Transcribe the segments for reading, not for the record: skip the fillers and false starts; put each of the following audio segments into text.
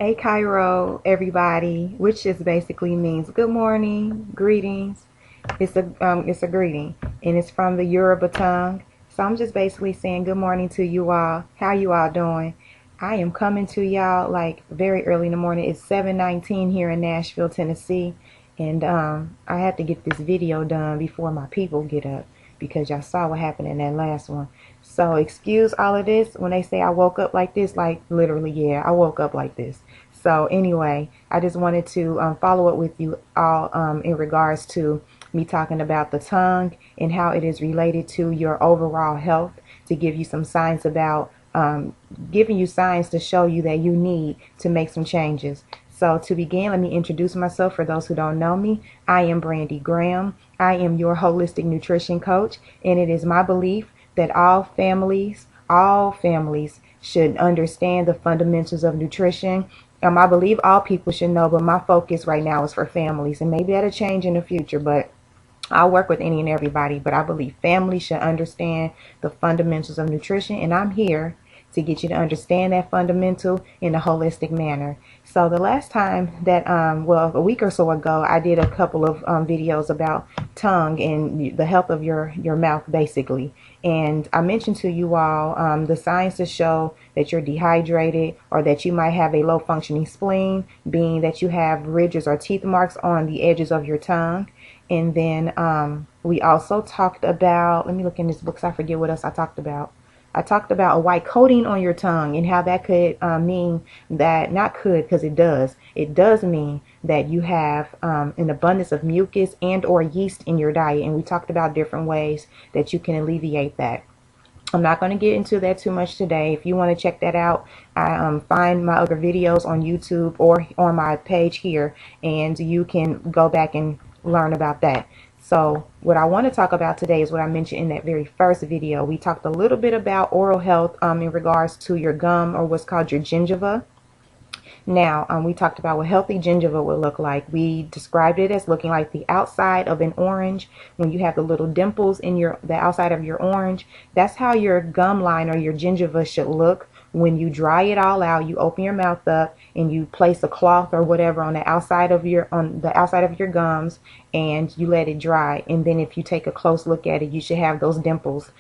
Hey Cairo, everybody, which just basically means good morning, greetings. It's a greeting, and it's from the Yoruba tongue. So I'm just basically saying good morning to you all. How you all doing? I am coming to y'all like very early in the morning. It's 7:19 here in Nashville, Tennessee, and I have to get this video done before my people get up because y'all saw what happened in that last one. So excuse all of this when they say I woke up like this, like literally, yeah, I woke up like this. So anyway, I just wanted to follow up with you all in regards to me talking about the tongue and how it is related to your overall health, to give you some signs about giving you signs to show you that you need to make some changes. So to begin, let me introduce myself for those who don't know me. I am Brandy Graham. I am your holistic nutrition coach, and it is my belief that all families should understand the fundamentals of nutrition. I believe all people should know, but my focus right now is for families, and maybe that'll change in the future, but I'll work with any and everybody. But I believe families should understand the fundamentals of nutrition, and I'm here to get you to understand that fundamental in a holistic manner. So the last time that, well, a week or so ago, I did a couple of videos about tongue and the health of your mouth, basically. And I mentioned to you all the signs to show that you're dehydrated or that you might have a low functioning spleen, being that you have ridges or teeth marks on the edges of your tongue. And then we also talked about, let me look in this book so I forget what else I talked about. I talked about a white coating on your tongue and how that could mean that, not could, because it does mean that you have an abundance of mucus and or yeast in your diet. And we talked about different ways that you can alleviate that. I'm not going to get into that too much today. If you want to check that out, I find my other videos on YouTube or on my page here, and you can go back and learn about that. So what I want to talk about today is what I mentioned in that very first video. We talked a little bit about oral health in regards to your gum, or what's called your gingiva. Now, we talked about what healthy gingiva would look like. We described it as looking like the outside of an orange. When you have the little dimples in the outside of your orange, that's how your gum line or your gingiva should look. When you dry it all out, you open your mouth up and you place a cloth or whatever on the outside of your gums, and you let it dry. And then if you take a close look at it, you should have those dimples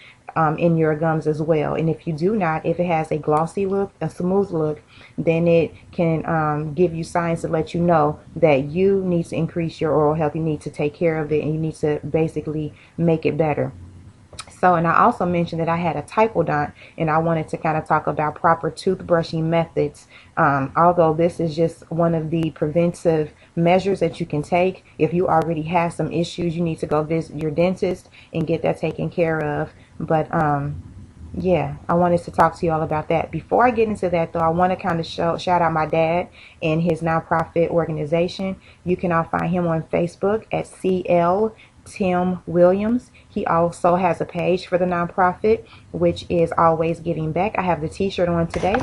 in your gums as well. And if you do not, if it has a glossy look, a smooth look, then it can give you signs to let you know that you need to increase your oral health. You need to take care of it, and you need to basically make it better. So, and I also mentioned that I had a typodont, and I wanted to kind of talk about proper toothbrushing methods. Although this is just one of the preventive measures that you can take. If you already have some issues, you need to go visit your dentist and get that taken care of. But yeah, I wanted to talk to you all about that. Before I get into that, though, I want to kind of shout out my dad and his nonprofit organization. You can all find him on Facebook at CL Tim Williams. He also has a page for the nonprofit, which is Always Giving Back. I have the t-shirt on today.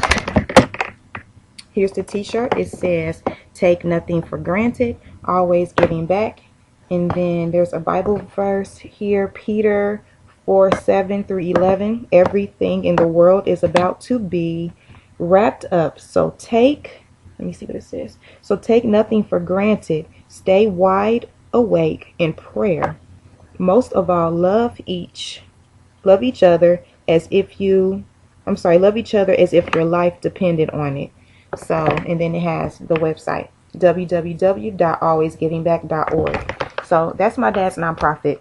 Here's the t-shirt. It says, "Take nothing for granted, always giving back." And then there's a Bible verse here, Peter 4:7-11. Everything in the world is about to be wrapped up. Let me see what it says. So take nothing for granted. Stay wide awake in prayer. Most of all, love each other as if love each other as if your life depended on it. So, and then it has the website, www.alwaysgivingback.org. So that's my dad's nonprofit.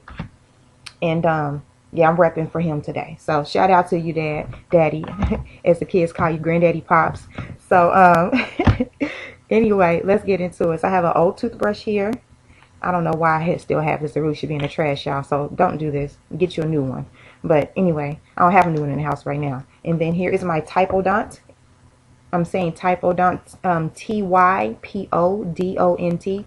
And yeah, I'm repping for him today. So shout out to you, Daddy, as the kids call you, Granddaddy Pops. So anyway, let's get into it. So I have an old toothbrush here. I don't know why I still have this. The root should be in the trash, y'all. So don't do this. Get you a new one. But anyway, I don't have a new one in the house right now. And then here is my typodont. I'm saying typodont, Typodont.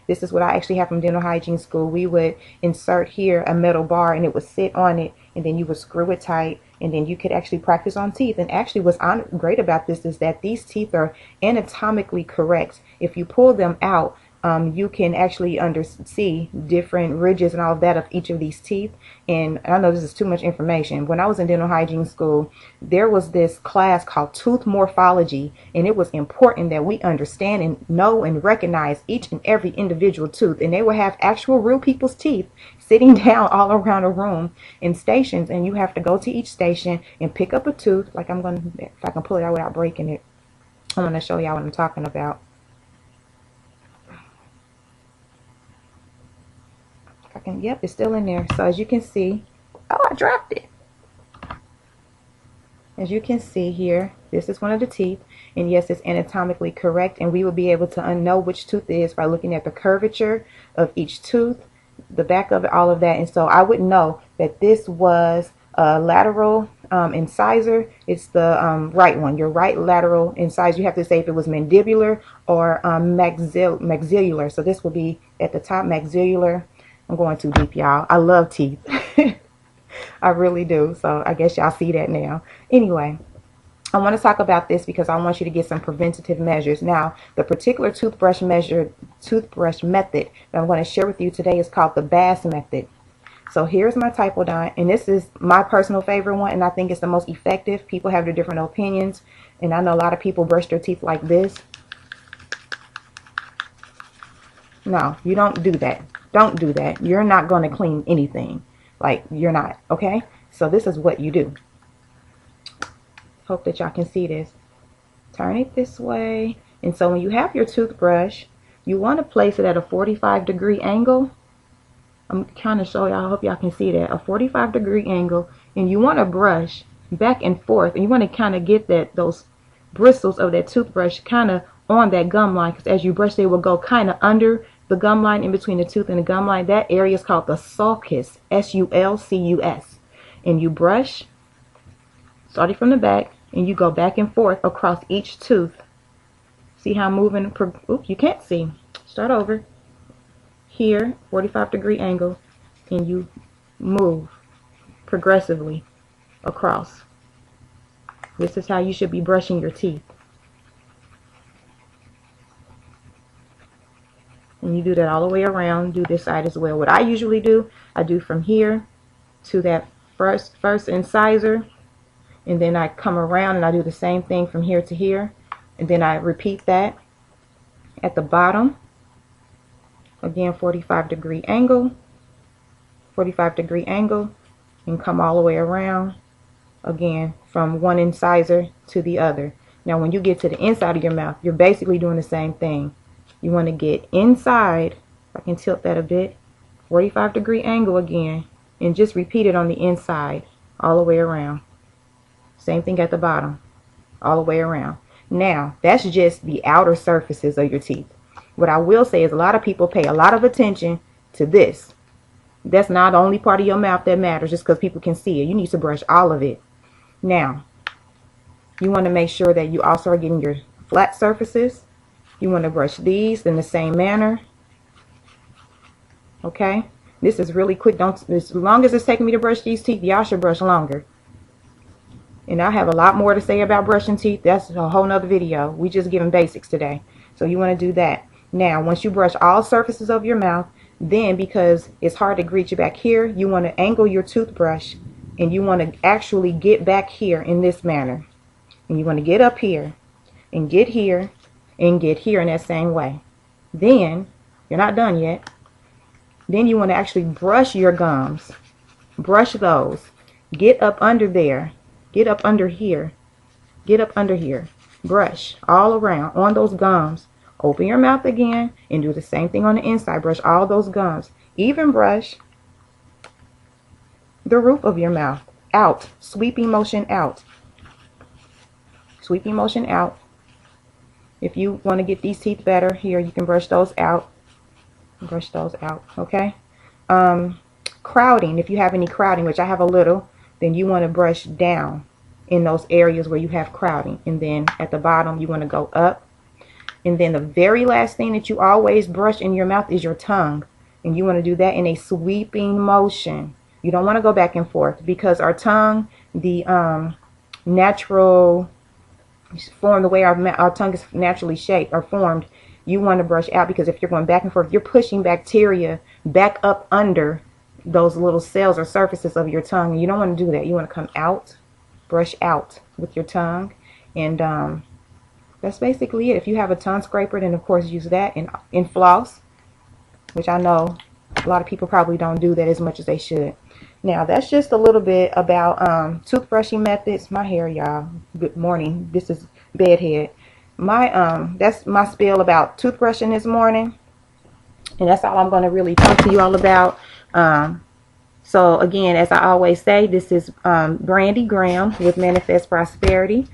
This is what I actually have from dental hygiene school. We would insert here a metal bar, and it would sit on it, and then you would screw it tight, and then you could actually practice on teeth. And actually what's great about this is that these teeth are anatomically correct. If you pull them out, you can actually see different ridges and all of that of each of these teeth. And I know this is too much information. When I was in dental hygiene school, there was this class called tooth morphology, and it was important that we understand and know and recognize each and every individual tooth. And they would have actual real people's teeth sitting down all around a room in stations, and you have to go to each station and pick up a tooth. Like I'm going to, if I can pull it out without breaking it, I'm going to show y'all what I'm talking about. Yep, it's still in there. So as you can see, oh, I dropped it. As you can see here, this is one of the teeth, and yes, it's anatomically correct, and we will be able to know which tooth it is by looking at the curvature of each tooth, the back of it, all of that. And so I would know that this was a lateral incisor. It's the right one, your right lateral incisor. You have to say if it was mandibular or maxillar. So this will be at the top, maxillar. I'm going too deep, y'all. I love teeth. I really do. So I guess y'all see that now. Anyway, I want to talk about this because I want you to get some preventative measures. Now, the particular toothbrush method that I'm going to share with you today is called the Bass method. So here's my Typodont, and this is my personal favorite one, and I think it's the most effective. People have their different opinions, and I know a lot of people brush their teeth like this. No, you don't do that. Don't do that. You're not going to clean anything. Like, you're not. Okay? So this is what you do. Hope that y'all can see this. Turn it this way. And so when you have your toothbrush, you want to place it at a 45-degree angle. I'm trying to show y'all. I hope y'all can see that. A 45-degree angle. And you want to brush back and forth. And you want to kind of get those bristles of that toothbrush kind of on that gum line. Because as you brush, they will go kind of under the gum line, in between the tooth and the gum line. That area is called the sulcus, S-U-L-C-U-S. And you brush, starting from the back, and you go back and forth across each tooth. See how I'm moving? Oops, you can't see. Start over. Here, 45-degree angle, and you move progressively across. This is how you should be brushing your teeth. And you do that all the way around. Do this side as well. What I usually do, I do from here to that first incisor, and then I come around and I do the same thing from here to here, and then I repeat that at the bottom. Again, 45-degree angle, 45-degree angle, and come all the way around again from one incisor to the other. Now when you get to the inside of your mouth, you're basically doing the same thing. You want to get inside, if I can tilt that a bit, 45-degree angle again, and just repeat it on the inside all the way around. Same thing at the bottom, all the way around. Now, that's just the outer surfaces of your teeth. What I will say is a lot of people pay a lot of attention to this. That's not the only part of your mouth that matters just because people can see it. You need to brush all of it. Now, you want to make sure that you also are getting your flat surfaces. You want to brush these in the same manner. Okay? This is really quick. As long as it's taking me to brush these teeth, y'all should brush longer. And I have a lot more to say about brushing teeth. That's a whole nother video. We just giving basics today. So you want to do that. Now, once you brush all surfaces of your mouth, then because it's hard to reach you back here, you want to angle your toothbrush, and you want to actually get back here in this manner. And you want to get up here and get here and get here in that same way. Then, you're not done yet. Then you want to actually brush your gums. Brush those. Get up under there. Get up under here. Get up under here. Brush all around on those gums. Open your mouth again and do the same thing on the inside. Brush all those gums. Even brush the roof of your mouth out. Sweeping motion out. Sweeping motion out. If you want to get these teeth better, here you can brush those out. Brush those out, okay? Crowding, if you have any crowding, which I have a little, then you want to brush down in those areas where you have crowding. And then at the bottom, you want to go up. And then the very last thing that you always brush in your mouth is your tongue. And you want to do that in a sweeping motion. You don't want to go back and forth because our tongue, the natural form, the way our tongue is naturally shaped or formed, you want to brush out, because if you're going back and forth, you're pushing bacteria back up under those little cells or surfaces of your tongue. You don't want to do that. You want to come out, brush out with your tongue, and that's basically it. If you have a tongue scraper, then of course use that, and in floss, which I know a lot of people probably don't do that as much as they should. Now that's just a little bit about toothbrushing methods. My hair, y'all. Good morning. This is bedhead. That's my spiel about toothbrushing this morning, and that's all I'm going to really talk to you all about. So again, as I always say, this is Brandy Graham with Manifest Prosperity.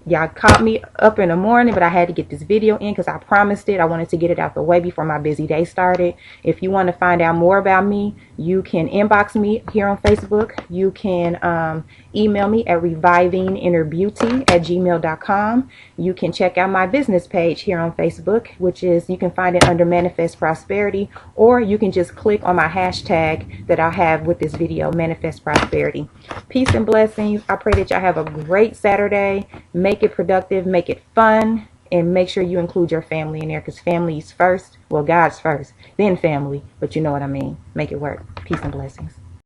Y'all caught me up in the morning, but I had to get this video in because I promised it. I wanted to get it out the way before my busy day started. If you want to find out more about me, you can inbox me here on Facebook. You can email me at revivinginnerbeauty@gmail.com. You can check out my business page here on Facebook, which is, you can find it under Manifest Prosperity, or you can just click on my hashtag that I have with this video, Manifest Prosperity. Peace and blessings. I pray that y'all have a great Saturday. Make it productive, make it fun, and make sure you include your family in there, because family is first. Well, God's first, then family, but you know what I mean. Make it work. Peace and blessings.